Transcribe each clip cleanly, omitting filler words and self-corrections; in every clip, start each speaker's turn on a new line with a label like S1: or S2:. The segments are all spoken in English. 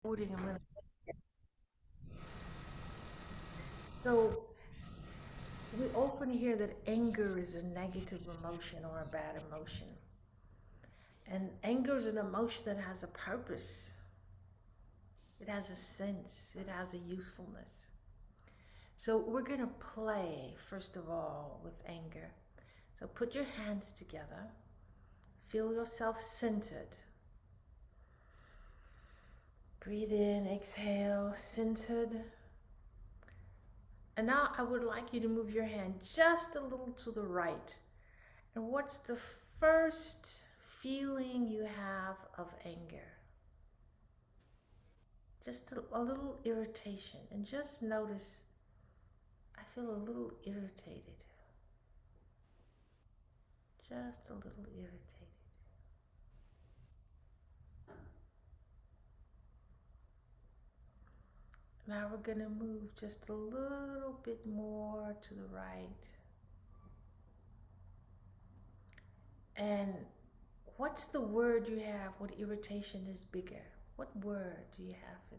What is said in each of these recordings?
S1: I'm gonna- So we often hear that anger is a negative emotion or a bad emotion. And anger is an emotion that has a purpose. It has a sense. It has a usefulness. So we're gonna play, first of all, with anger. So put your hands together. Feel yourself centered. Breathe in, exhale, centered. And now I would like you to move your hand just a little to the right. And what's the first feeling you have of anger? Just a little irritation. And just notice, I feel a little irritated. Just a little irritated. Now we're going to move just a little bit more to the right. And what's the word you have when irritation is bigger? What word do you have for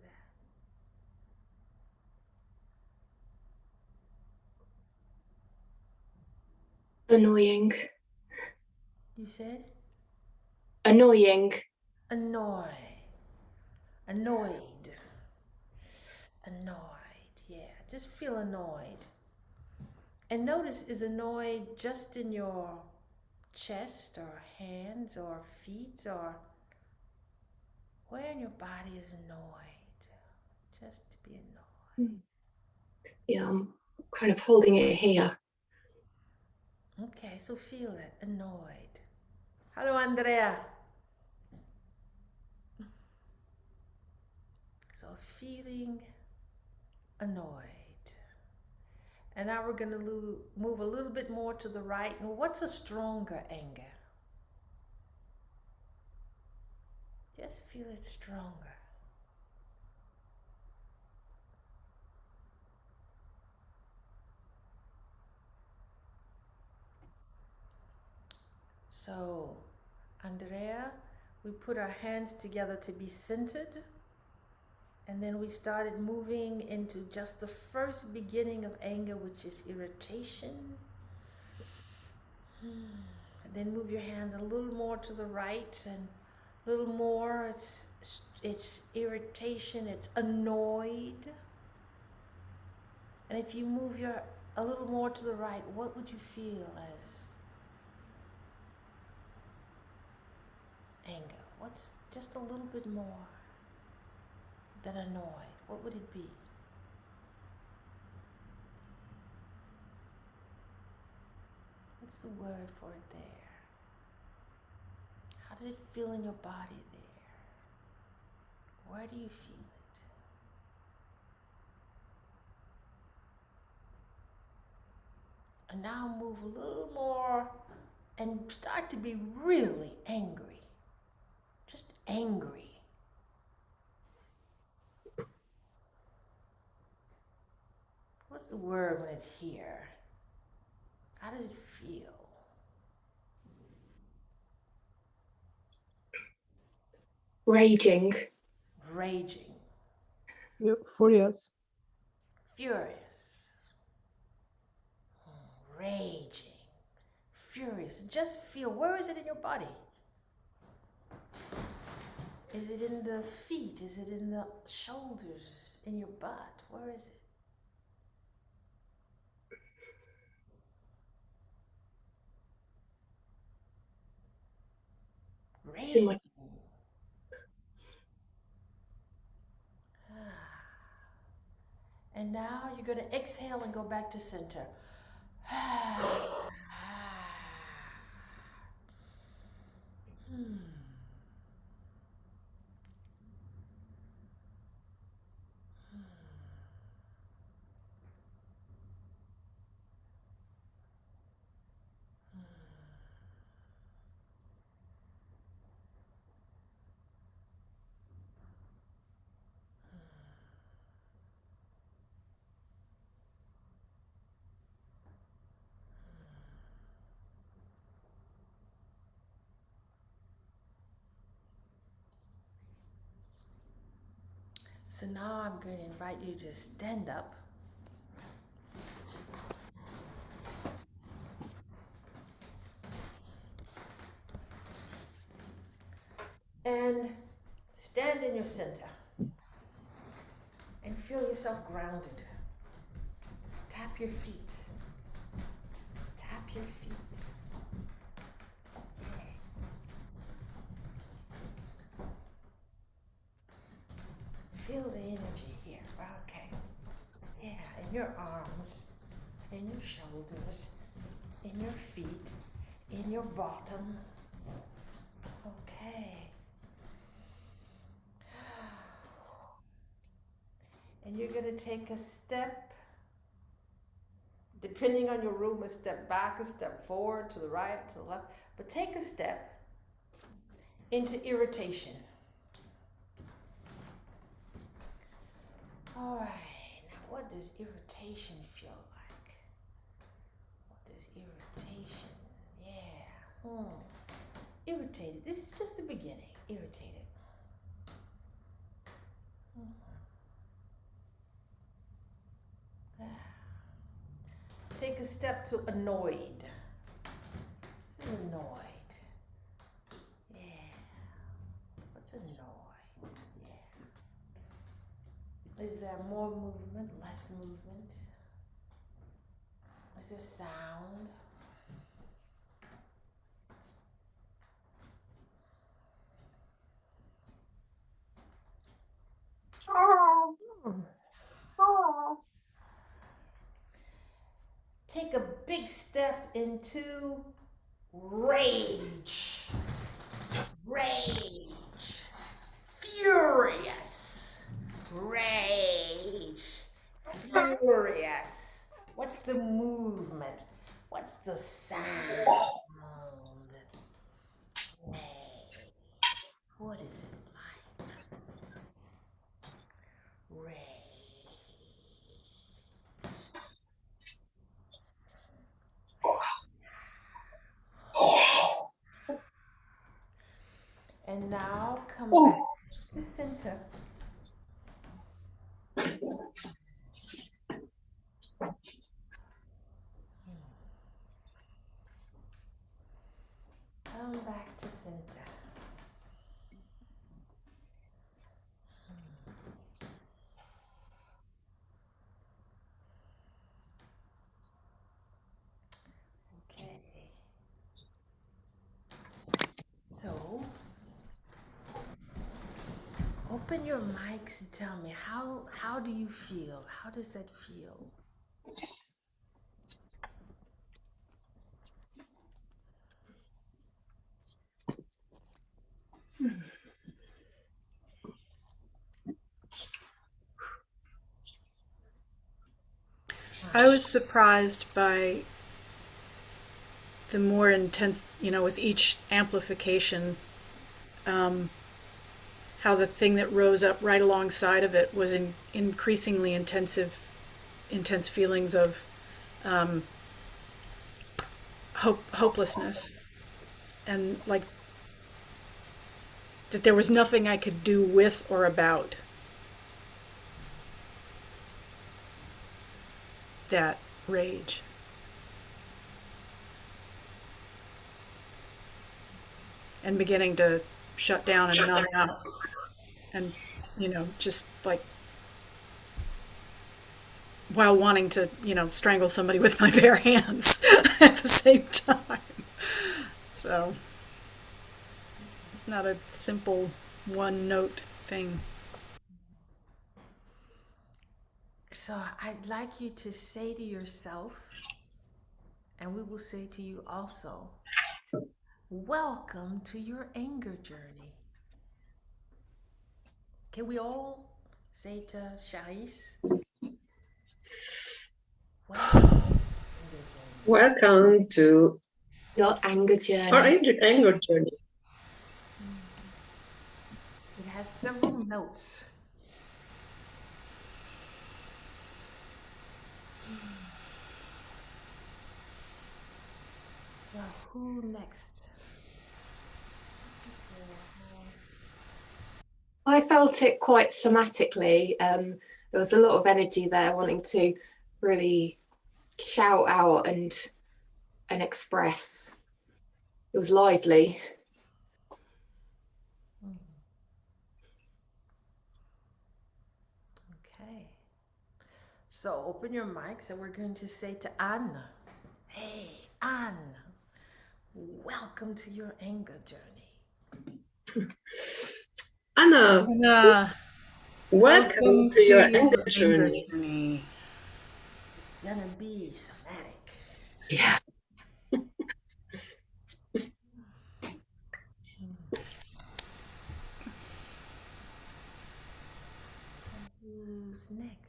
S1: that?
S2: Annoying.
S1: You said?
S2: Annoying.
S1: Annoy. Annoyed. Annoyed. Yeah, just feel annoyed. And notice, is annoyed just in your chest or hands or feet, or where in your body is annoyed? Just to be annoyed.
S2: Yeah, I'm kind of holding it here.
S1: Okay, so feel it, annoyed. Hello, Andrea. So feeling annoyed. And now we're going to move a little bit more to the right. And what's a stronger anger? Just feel it stronger. So, Andrea, we put our hands together to be centered. And then we started moving into just the first beginning of anger, which is irritation. And then move your hands a little more to the right and a little more. It's irritation, it's annoyed. And if you move your a little more to the right, what would you feel as anger? What's just a little bit more than annoyed? What would it be? What's the word for it there? How does it feel in your body there? Where do you feel it? And now move a little more and start to be really angry. Just angry. What's the word when it's here? How does it feel?
S2: Raging.
S1: Raging.
S3: Yeah, furious.
S1: Furious. Raging. Furious. Just feel, where is it in your body? Is it in the feet? Is it in the shoulders? In your butt? Where is it?
S2: It's in
S1: Raging.
S2: my
S1: And now you're going to exhale and go back to center. So now I'm going to invite you to stand up. And stand in your center. And feel yourself grounded. Tap your feet. Tap your feet. Feel the energy here. Okay. Yeah, in your arms, in your shoulders, in your feet, in your bottom. Okay. And you're going to take a step, depending on your room, a step back, a step forward, to the right, to the left. But take a step into irritation. All right, now what does irritation feel like? What does irritation, yeah, irritated, this is just the beginning, irritated. Take a step to annoyed. What's annoyed? Yeah, what's annoyed? Yeah. Is there more movement, less movement? Is there sound? Take a big step into rage. Rage. Furious. Rage. Furious. What's the movement? What's the sound? Rage. What is it like? Rage. And now come back to the center. Come back to center. Okay. So, open your mics and tell me, how do you feel? How does that feel?
S3: I was surprised by the more intense, with each amplification, how the thing that rose up right alongside of it was increasingly intense feelings of hopelessness, and like that there was nothing I could do with or about that rage. And beginning to shut down and numb out, and just like while wanting to strangle somebody with my bare hands at the same time. So it's not a simple one note thing.
S1: So I'd like you to say to yourself, and we will say to you also, welcome to your anger journey. Can we all say to Sharice,
S2: Welcome to your anger journey. Our anger journey.
S1: It has several notes. Well, who next?
S4: I felt it quite somatically. There was a lot of energy there, wanting to really shout out and express. It was lively.
S1: Okay. So open your mics and we're going to say to Anne, hey, Anne, welcome to your anger journey.
S2: Anna, welcome to your anger journey.
S1: It's gonna be somatic.
S4: Yeah.
S1: Who's next?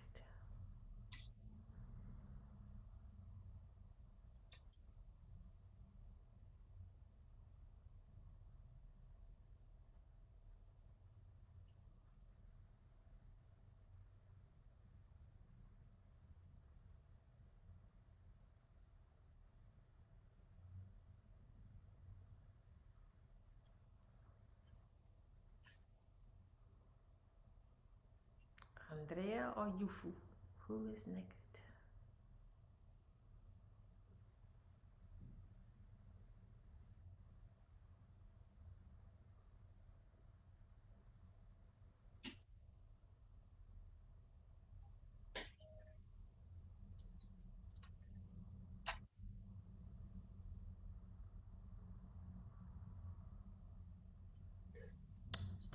S1: Andrea or Yufu? Who is next?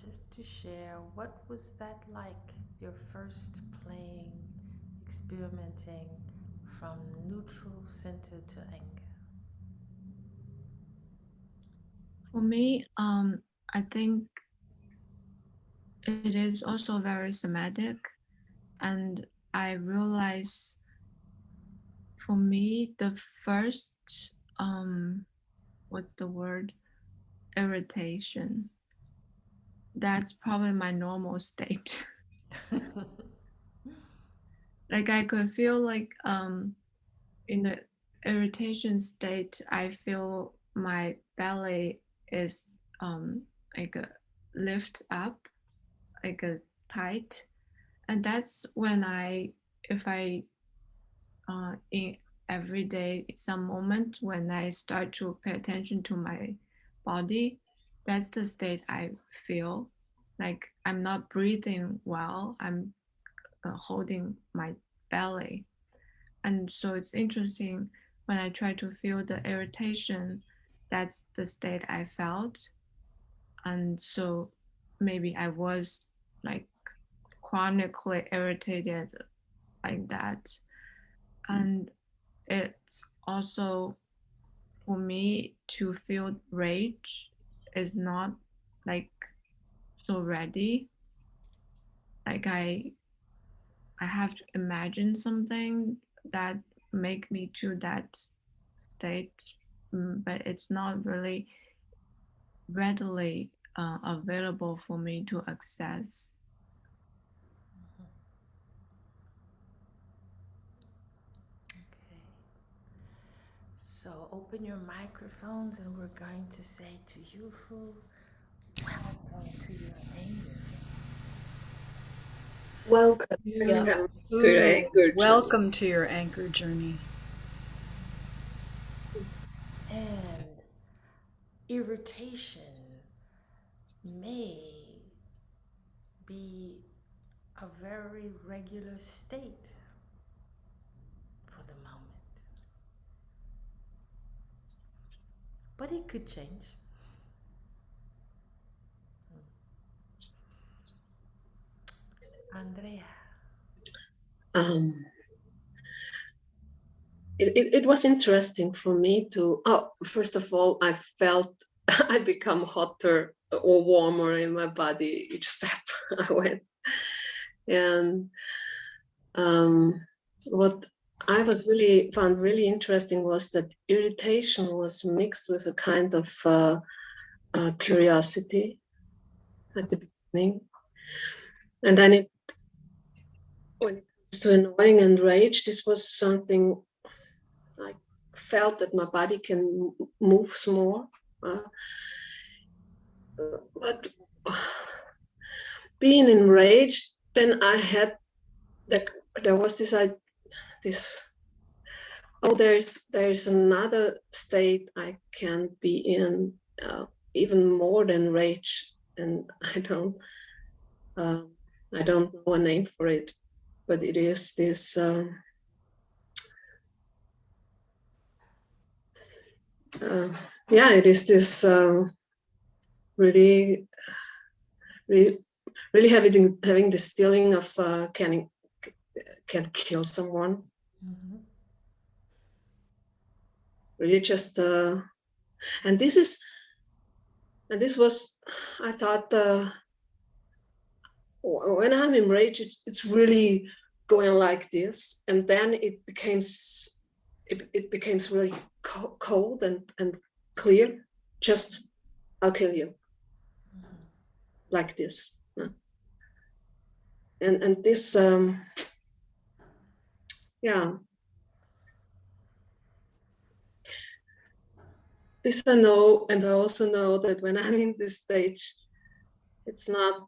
S1: Just to share, what was that like, your first playing, experimenting from neutral center to anger?
S5: For me, I think it is also very somatic, and I realize for me the first what's the word, irritation, that's probably my normal state. Like I could feel like in the irritation state, I feel my belly is like a lift up, like a tight, and that's when if I in every day some moment when I start to pay attention to my body, that's the state I feel. Like I'm not breathing well, I'm holding my belly. And so it's interesting when I try to feel the irritation, that's the state I felt. And so maybe I was like chronically irritated like that. And it's also for me to feel rage is not like so ready. Like I have to imagine something that make me to that state, but it's not really readily available for me to access.
S1: Okay. So open your microphones and we're going to say to Yufu, welcome to your anger.
S4: Welcome.
S2: Welcome to your anger journey.
S3: Welcome to your anger journey.
S1: And irritation may be a very regular state for the moment, but it could change. Andrea.
S2: It was interesting for me to, first of all, I felt I become hotter or warmer in my body each step I went. And what I found really interesting was that irritation was mixed with a kind of curiosity at the beginning. And then when it comes to annoying and rage, this was something I felt that my body can move more. But being enraged, then I had there was this there's another state I can be in, even more than rage, and I don't know a name for it, but it is this it is this really having this feeling of can kill someone.
S1: Mm-hmm.
S2: Really just and this was, I thought, when I'm enraged, it's really going like this, and then it becomes really cold and clear. Just, I'll kill you, like this. And this this I know, and I also know that when I'm in this stage, it's not,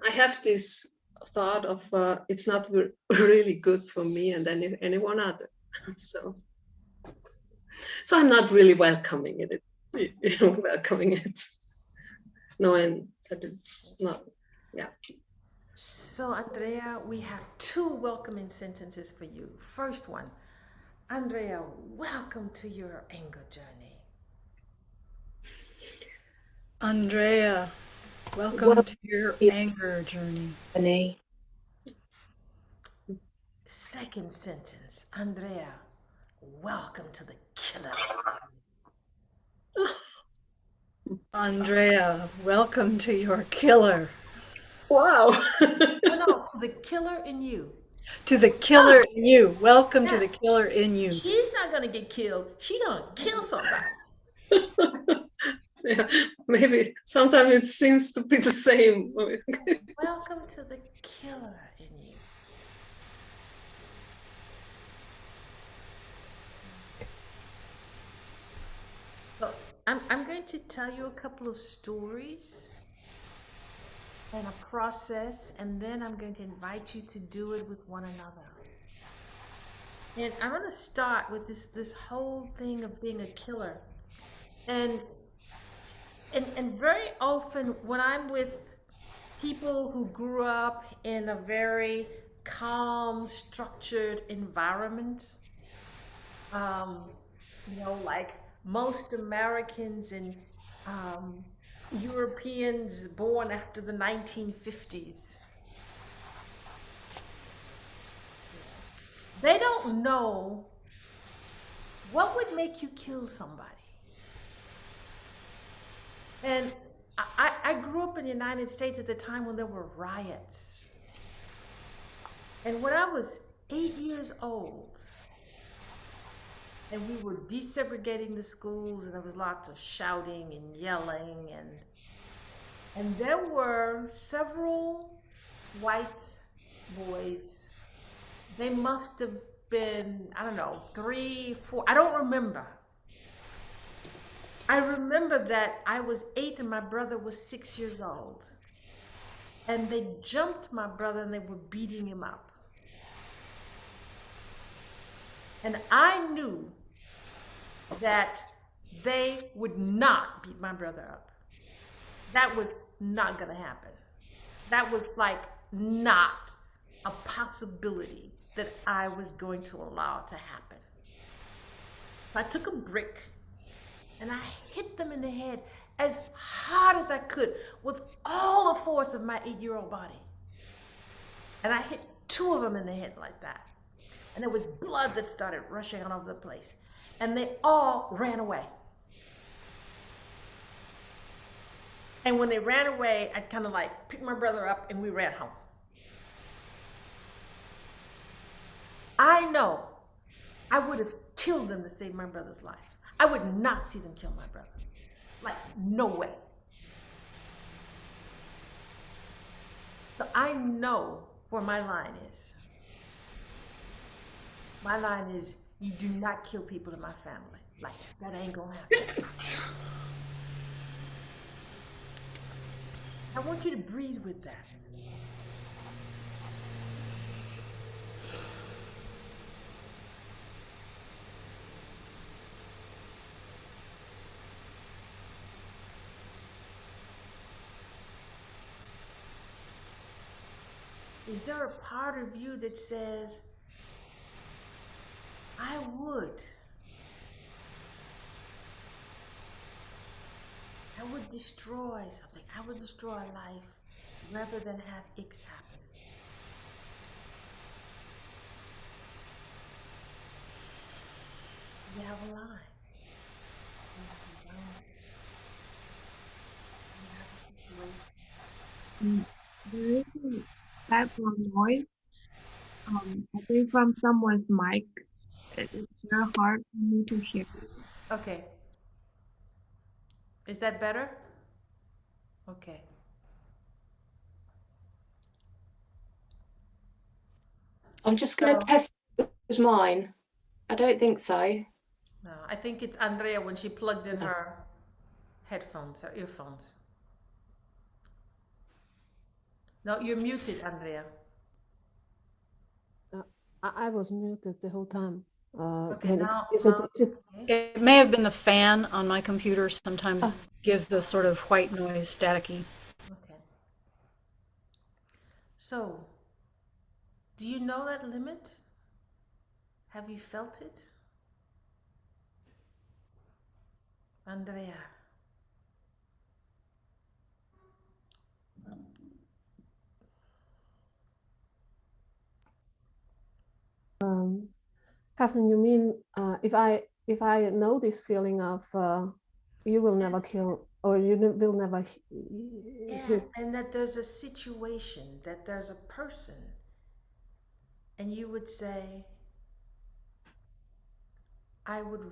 S2: I have this thought of it's not really good for me and anyone other. So I'm not really welcoming it, knowing that it's not, yeah.
S1: So, Andrea, we have two welcoming sentences for you. First one, Andrea, welcome to your anger journey.
S3: Andrea, welcome to your anger journey.
S1: Second sentence, Andrea, welcome to the killer.
S3: Andrea, welcome to your killer.
S2: Wow.
S1: No, to the killer in you.
S3: To the killer in you. Welcome to the killer in you.
S1: She's not going to get killed. She's going to kill somebody.
S2: Yeah, maybe sometimes it seems to be the same.
S1: Welcome to the killer in you. So I'm going to tell you a couple of stories and a process, and then I'm going to invite you to do it with one another. And I'm going to start with this whole thing of being a killer. And very often when I'm with people who grew up in a very calm, structured environment, like most Americans and Europeans born after the 1950s, they don't know what would make you kill somebody. And I grew up in the United States at the time when there were riots. And when I was 8 years old, and we were desegregating the schools, and there was lots of shouting and yelling, and there were several white boys. They must have been, I don't know, 3, 4, I don't remember. I remember that I was 8 and my brother was 6 years old. And they jumped my brother and they were beating him up. And I knew that they would not beat my brother up. That was not going to happen. That was like not a possibility that I was going to allow to happen. So I took a brick and I hit them in the head as hard as I could with all the force of my 8-year-old body. And I hit 2 of them in the head like that. And there was blood that started rushing all over the place. And they all ran away. And when they ran away, I kind of like picked my brother up and we ran home. I know I would have killed them to save my brother's life. I would not see them kill my brother. Like, no way. So I know where my line is. My line is, you do not kill people in my family. Like, that ain't gonna happen. I want you to breathe with that. Is there a part of you that says, I would destroy something. I would destroy life rather than have X happen. You have a line. You have a line. You have a situation.
S5: There is a background noise. I think from someone's mic. It's very hard for me to hear.
S1: Okay. Is that better? Okay.
S4: I'm just going to
S1: So-
S4: test it was mine. I don't think so.
S1: No, I think it's Andrea when she plugged in her headphones or earphones. No, you're muted, Andrea.
S2: I was muted the whole time.
S1: Okay,
S2: Can
S1: now-
S2: is it,
S1: now-
S2: is it
S3: It may have been the fan on my computer sometimes
S2: Ah.
S3: gives the sort of white noise, staticky.
S1: Okay. So, do you know that limit? Have you felt it? Andrea.
S2: Kathleen, you mean if I know this feeling of you will never kill or you will never
S1: Yeah, and that there's a situation, that there's a person, and you would say, I would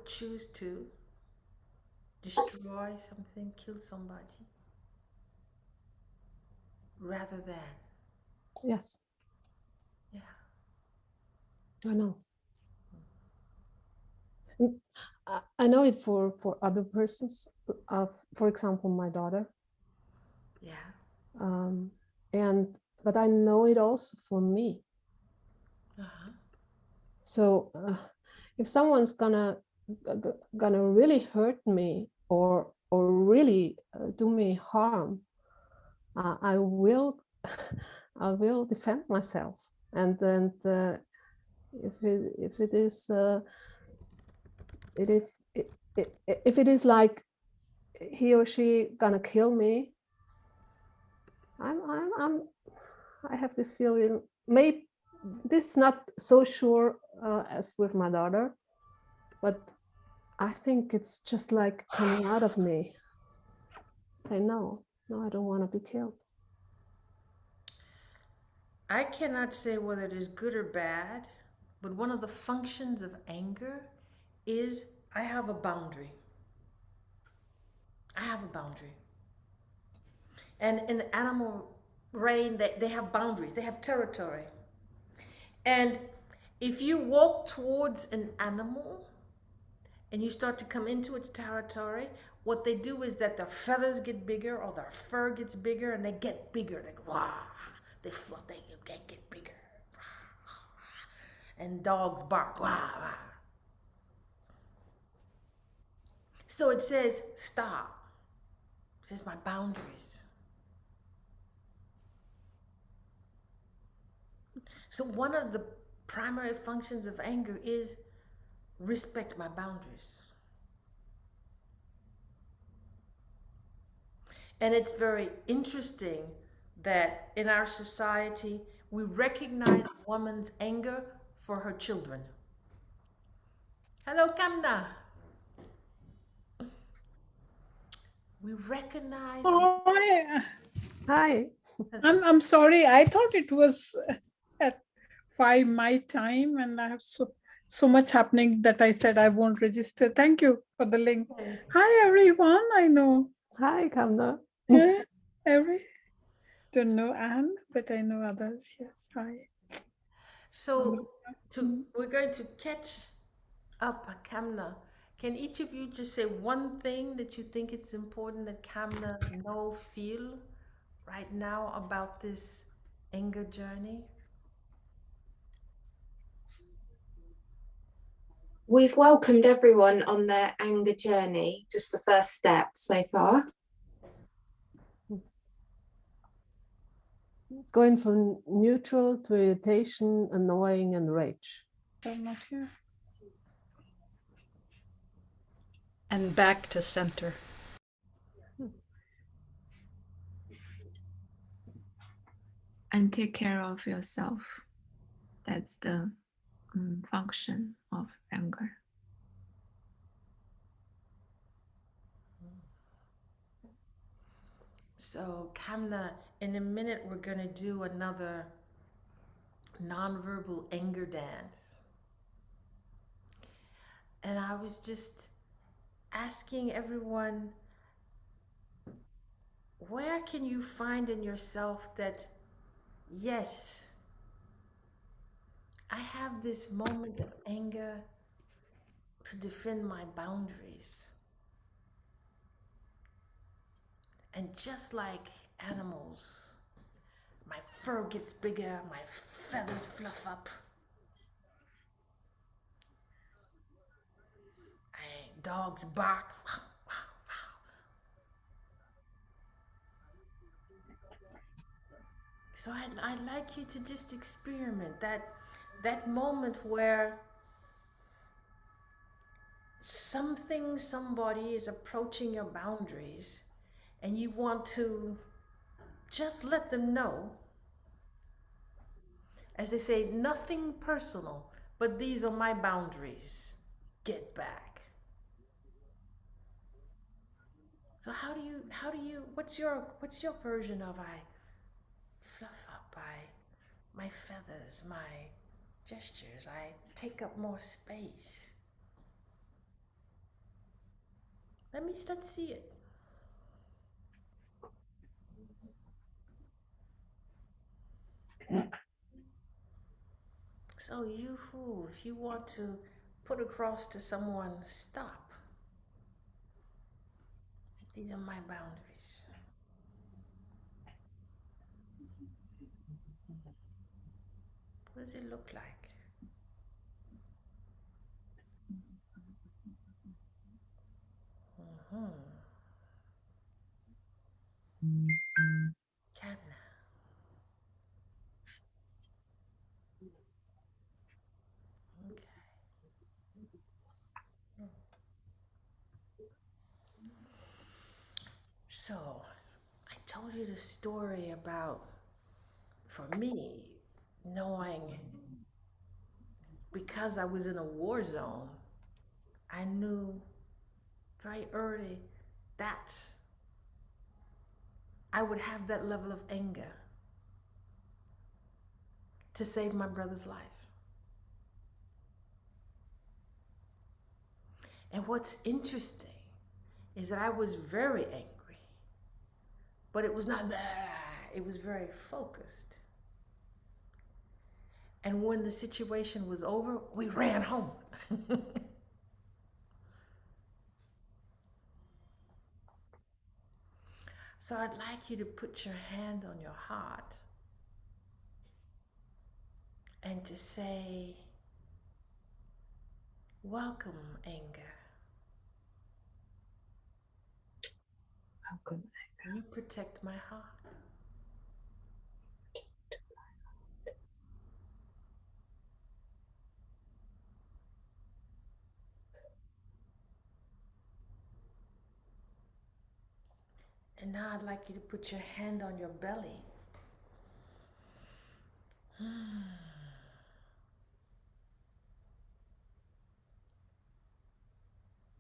S1: choose to destroy something, kill somebody, rather than.
S2: yes,
S1: Yeah.
S2: I know. I know it for other persons. For example, my daughter.
S1: Yeah.
S2: But I know it also for me.
S1: Uh-huh.
S2: So if someone's gonna really hurt me or really do me harm, I will I will defend myself. And then if it is if it is like he or she gonna kill me, I have this feeling. Maybe this is not so sure as with my daughter, but I think it's just like coming out of me. I know, no, I don't want to be killed.
S1: I cannot say whether it is good or bad, but one of the functions of anger is I have a boundary. I have a boundary. And in the animal reign, they have boundaries, they have territory. And if you walk towards an animal and you start to come into its territory, what they do is that their feathers get bigger or their fur gets bigger and they get bigger. They go, wah, they fluff, they get bigger. And dogs bark, wah, wah. So it says, stop. It says, my boundaries. So one of the primary functions of anger is respect my boundaries. And it's very interesting that in our society, we recognize a woman's anger for her children. Hello, Kamna. We recognize.
S5: Hi.
S2: Hi.
S6: I'm sorry. I thought it was at 5 my time, and I have so much happening that I said I won't register. Thank you for the link. Hi everyone. I know.
S2: Hi, Kamna.
S6: Don't know Anne, but I know others. Yes. Hi.
S1: So we're going to catch up, Kamna. Can each of you just say one thing that you think it's important that Kamna know, feel right now about this anger journey?
S4: We've welcomed everyone on their anger journey, just the first step so far.
S7: Going from neutral to irritation, annoying, and rage.
S6: I'm not here.
S3: And back to center.
S5: And take care of yourself. That's the function of anger.
S1: So, Kamna, in a minute, we're going to do another nonverbal anger dance. And I was just asking everyone, where can you find in yourself that, yes, I have this moment of anger to defend my boundaries. And just like animals, my fur gets bigger, my feathers fluff up. Dogs bark. So I'd like you to just experiment that moment where somebody is approaching your boundaries and you want to just let them know, as they say, nothing personal, but these are my boundaries. Get back. So how do you what's your version of I fluff up my feathers, my gestures, I take up more space? Let's see it. So you fool, if you want to put across to someone, stop. These are my boundaries. What does it look like? Kamna. Okay. So, I told you the story about, for me, knowing, because I was in a war zone, I knew very early that I would have that level of anger to save my brother's life. And what's interesting is that I was very angry, but it was not that, it was very focused. And when the situation was over, we ran home. So I'd like you to put your hand on your heart and to say, welcome, anger.
S4: Welcome.
S1: You protect my heart. And now I'd like you to put your hand on your belly.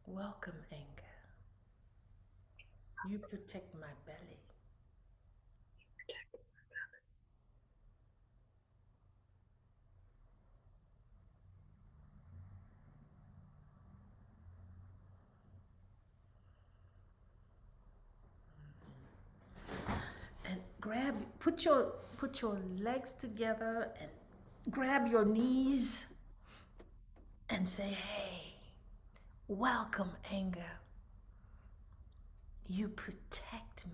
S1: Welcome, anger. You protect my belly. And put your legs together and grab your knees and say, hey, Welcome, anger. You protect me.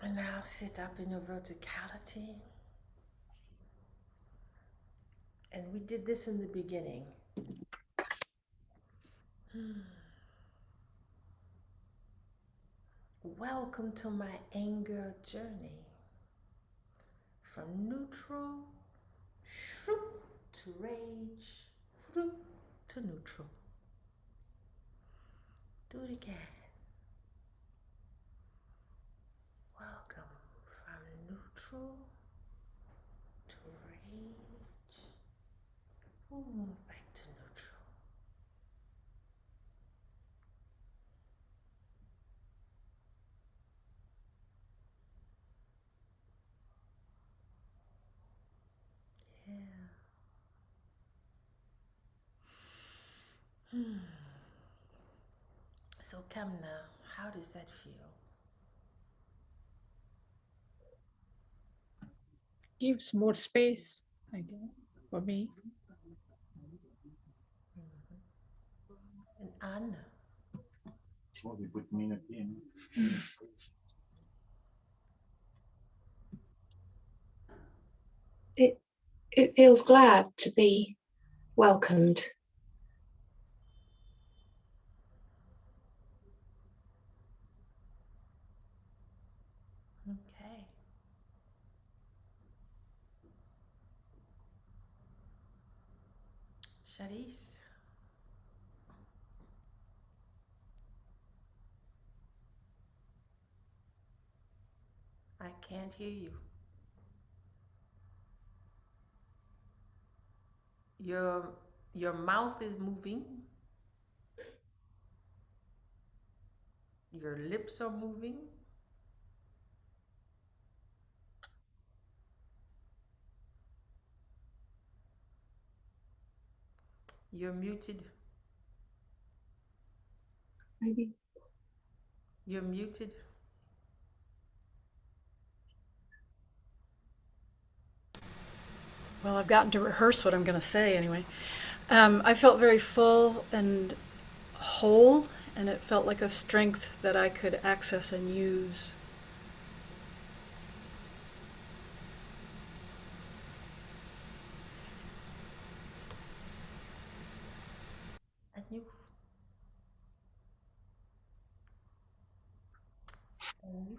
S1: And now sit up in your verticality. And we did this in the beginning. Welcome to my anger journey. From neutral to rage to neutral. Do it again. Welcome from neutral to rage. Ooh, back to neutral. Yeah. So Kamna, how does that feel?
S6: Gives more space, I guess, for me.
S1: And Anna?
S4: It feels glad to be welcomed.
S1: Okay. Charisse? I can't hear you. Your mouth is moving. Your lips are moving. You're muted.
S4: Maybe.
S1: You're muted.
S3: Well, I've gotten to rehearse what I'm going to say anyway. I felt very full and whole, and it felt like a strength that I could access and use.
S1: And you. And you.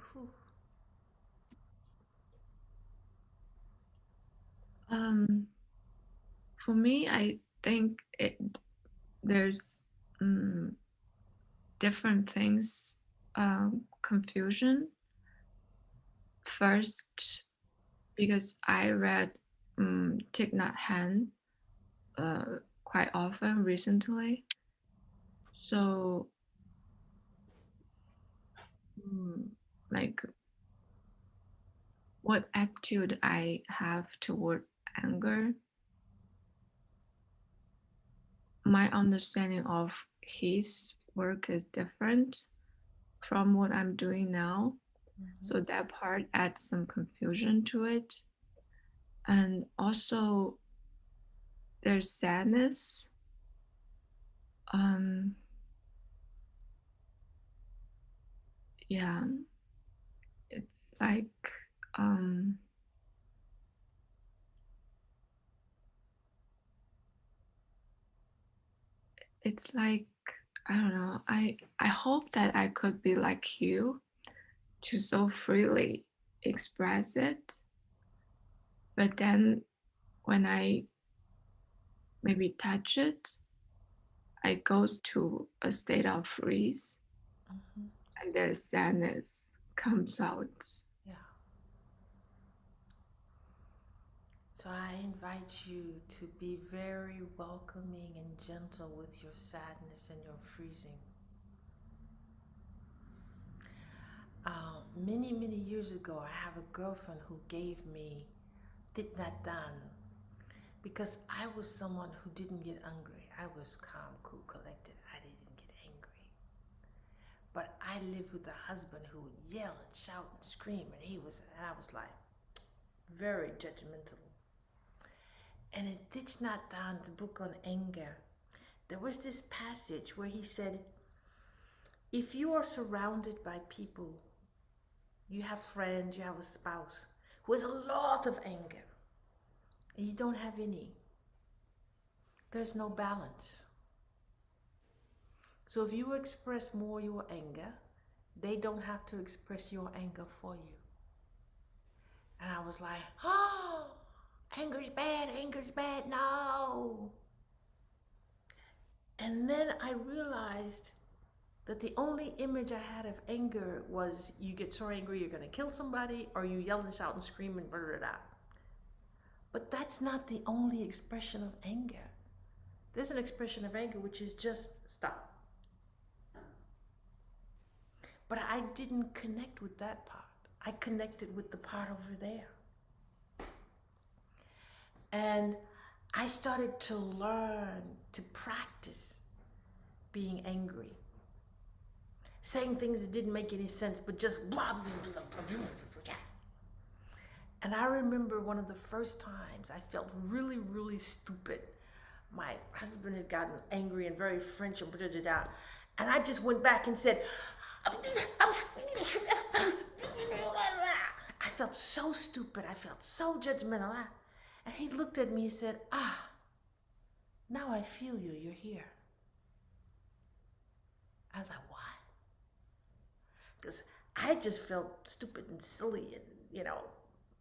S5: For me, I think there's different things. Confusion. First, because I read Thich Nhat Hanh quite often recently. So, like, what attitude I have toward anger, my understanding of his work is different from what I'm doing now. So that part adds some confusion to it. And also, there's sadness. Yeah, it's like it's like, I don't know. I hope that I could be like you to so freely express it. But then when I maybe touch it, I goes to a state of freeze, and the sadness comes out.
S1: Yeah. So I invite you to be very welcoming and gentle with your sadness and your freezing. Many years ago, I have a girlfriend who gave me Thich Nhat Hanh because I was someone who didn't get angry. I was calm, cool, collected. I didn't get angry. But I lived with a husband who would yell and shout and scream, and I was like, very judgmental. And in Thich Nhat Hanh's book on anger, there was this passage where he said, if you are surrounded by people, you have friends, you have a spouse who has a lot of anger, and you don't have any, there's no balance. So if you express more your anger, they don't have to express your anger for you. And I was like, oh, anger's bad, no. And then I realized that the only image I had of anger was you get so angry you're going to kill somebody, or you yell and shout and scream and blah, blah, blah. But that's not the only expression of anger. There's an expression of anger which is just stop. But I didn't connect with that part. I connected with the part over there. And I started to learn to practice being angry. Saying things that didn't make any sense, but just blah, blah, blah, blah, blah. And I remember one of the first times I felt really, really stupid. My husband had gotten angry and very French and blah, blah, blah. And I just went back and said, I felt so stupid. I felt so judgmental. And he looked at me and said, now I feel you. You're here. I was like, what? Because I just felt stupid and silly and,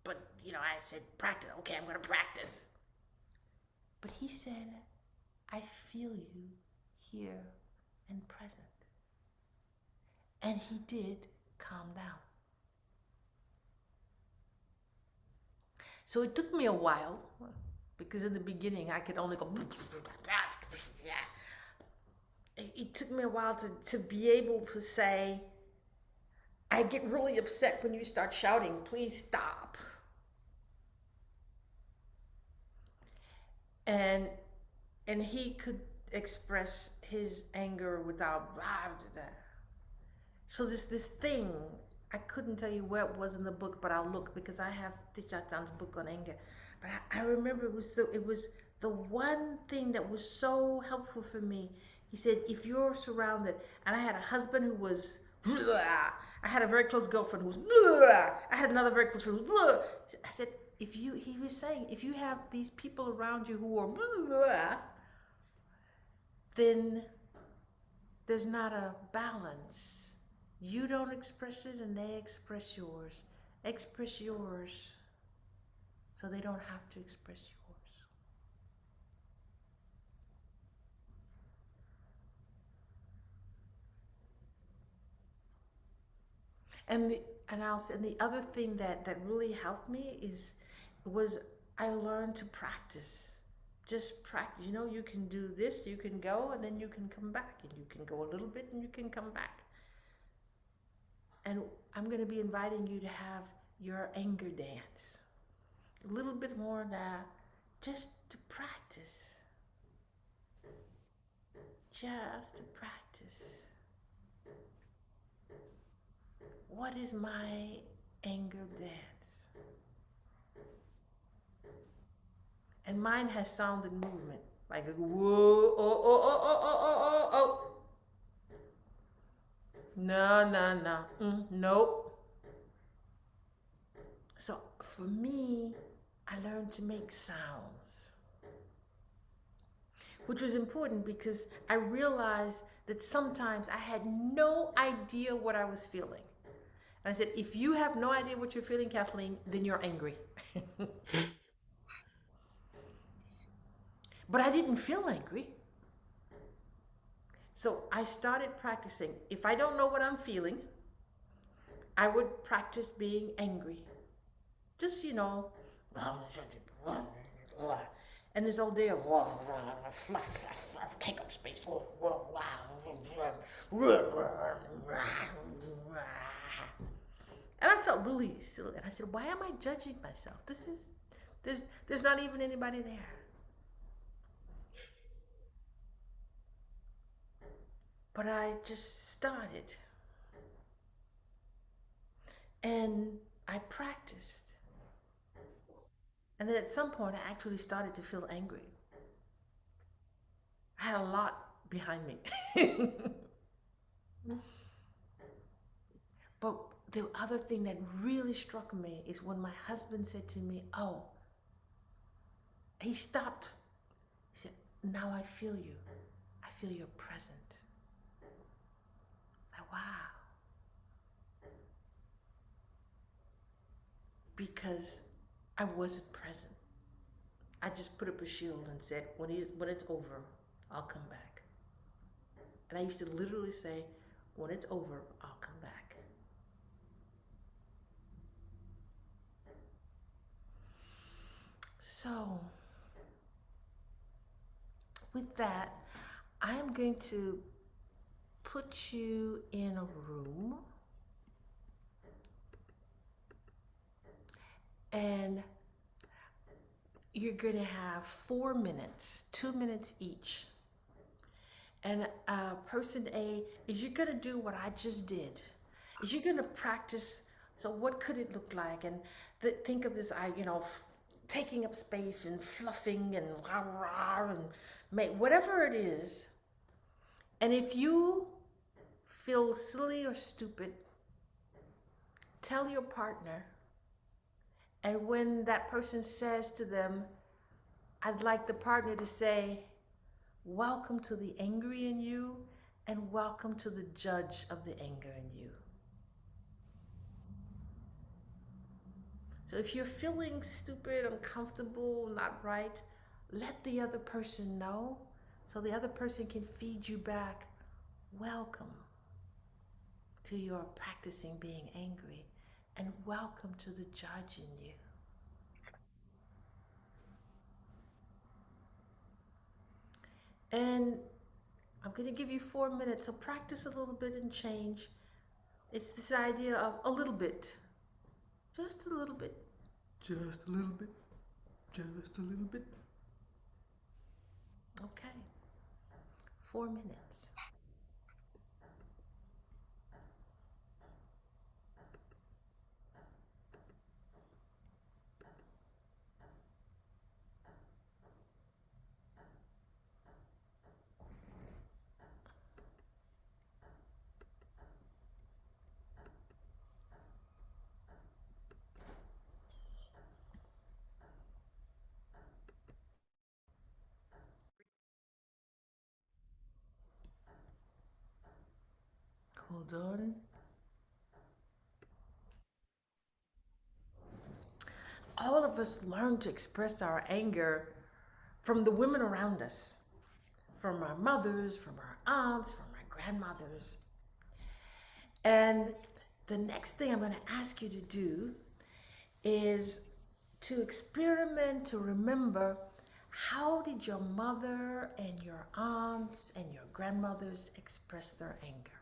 S1: but, I said, practice. Okay, I'm going to practice. But he said, I feel you here and present. And he did calm down. So it took me a while, because in the beginning I could only go, it took me a while to be able to say, I get really upset when you start shouting, please stop. And he could express his anger without that. So this thing, I couldn't tell you where it was in the book, but I'll look, because I have Thich Nhat Hanh's book on anger. But I remember it was the one thing that was so helpful for me. He said, if you're surrounded, and I had a husband who was, I had a very close girlfriend who was, I had another very close friend who was, I said, he was saying, if you have these people around you who are, then there's not a balance. You don't express it and they express yours. Express yours so they don't have to express yours. And the other thing that really helped me was I learned to practice. Just practice. You can do this, you can go, and then you can come back, and you can go a little bit and you can come back. And I'm going to be inviting you to have your anger dance. A little bit more of that, just to practice. Just to practice. What is my anger dance? And mine has sound and movement. Like a whoa, oh. No. Nope. So for me, I learned to make sounds, which was important because I realized that sometimes I had no idea what I was feeling. And I said, if you have no idea what you're feeling, Kathleen, then you're angry. But I didn't feel angry. So I started practicing. If I don't know what I'm feeling, I would practice being angry. Just, and this whole day of take up space. And I felt really silly. And I said, why am I judging myself? There's not even anybody there. But I just started. And I practiced. And then at some point, I actually started to feel angry. I had a lot behind me. But the other thing that really struck me is when my husband said to me, oh, he stopped. He said, now I feel you. I feel you're present. Like, wow. Because I wasn't present. I just put up a shield and said, when it's over, I'll come back. And I used to literally say, when it's over, I'll come back. So, with that, I'm going to put you in a room and you're going to have 4 minutes, 2 minutes each. And person A is you're going to do what I just did. Is you're going to practice. So what could it look like? And think of this, taking up space and fluffing and rah, rah, and whatever it is. And if you feel silly or stupid, tell your partner. And when that person says to them, I'd like the partner to say, welcome to the angry in you and welcome to the judge of the anger in you. So if you're feeling stupid, uncomfortable, not right, let the other person know so the other person can feed you back. Welcome to your practicing being angry and welcome to the judge in you. And I'm going to give you 4 minutes, so practice a little bit and change. It's this idea of a little bit, just a little bit, just a little bit, just a little bit. Okay, 4 minutes. Hold on. All of us learn to express our anger from the women around us, from our mothers, from our aunts, from our grandmothers. And the next thing I'm going to ask you to do is to experiment to remember, how did your mother and your aunts and your grandmothers express their anger?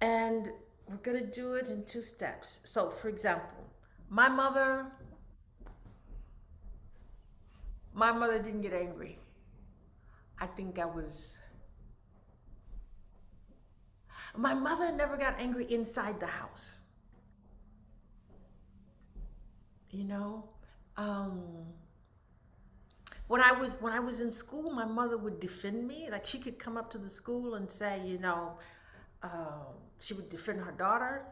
S1: And we're going to do it in 2 steps. So, for example, my mother didn't get angry. I think my mother never got angry inside the house. When I was in school, my mother would defend me. Like, she could come up to the school and say, she would defend her daughter.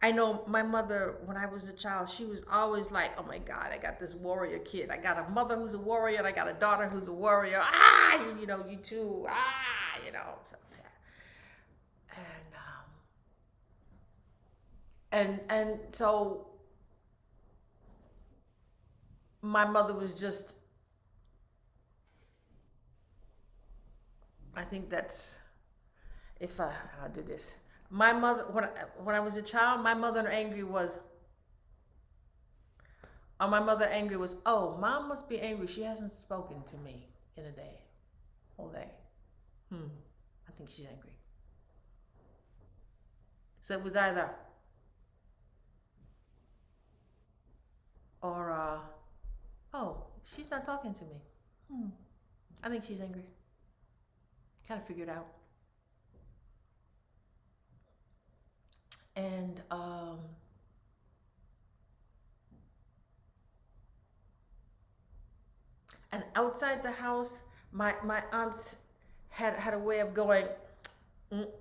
S1: I know my mother, when I was a child, she was always like, oh my God, I got this warrior kid. I got a mother who's a warrior and I got a daughter who's a warrior. You too. And so my mother was just, I think that's, if I'll do this. My mother, when I was a child, my mother angry was, oh, mom must be angry. She hasn't spoken to me in a day, all day. I think she's angry. So it was either, or, oh, she's not talking to me. I think she's angry. Kind of figured out. And outside the house, my aunts had a way of going, "Mm,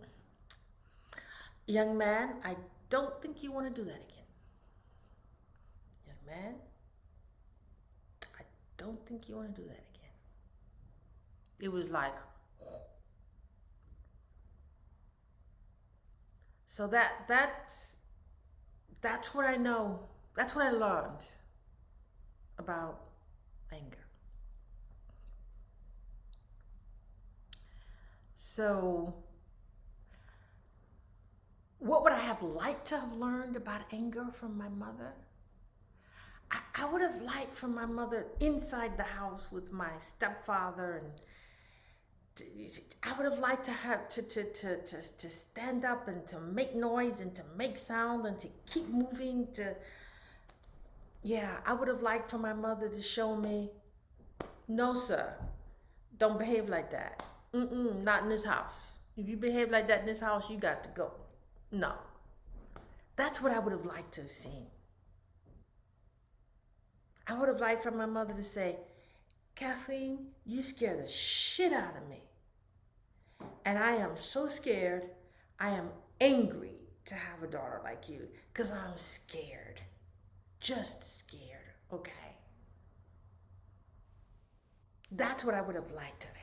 S1: young man, I don't think you want to do that again. Young man, I don't think you want to do that again." It was like, so that's what I know. That's what I learned about anger. So, what would I have liked to have learned about anger from my mother? I would have liked from my mother inside the house with my stepfather, and I would have liked to have to stand up and to make noise and to make sound and to keep moving. I would have liked for my mother to show me, no sir, don't behave like that. Not in this house. If you behave like that in this house, you got to go. No. That's what I would have liked to have seen. I would have liked for my mother to say, Kathleen, you scare the shit out of me. And I am so scared. I am angry to have a daughter like you because I'm scared. Just scared, okay? That's what I would have liked to have had.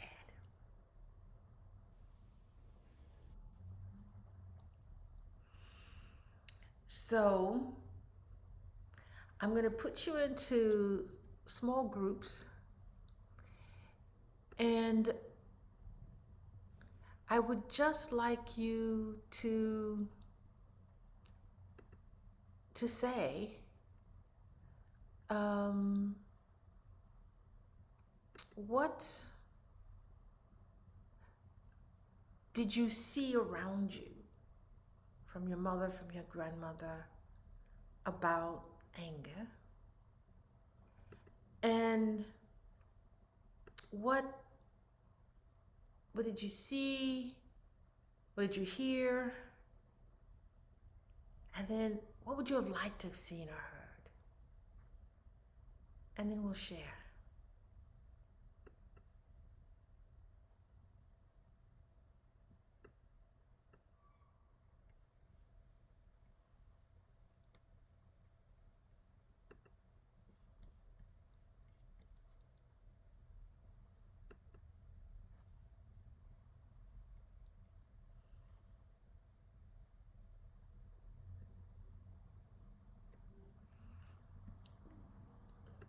S1: So, I'm going to put you into small groups, and I would just like you to say, what did you see around you from your mother, from your grandmother, about anger? And what did you see? What did you hear? And then what would you have liked to have seen or heard? And then we'll share.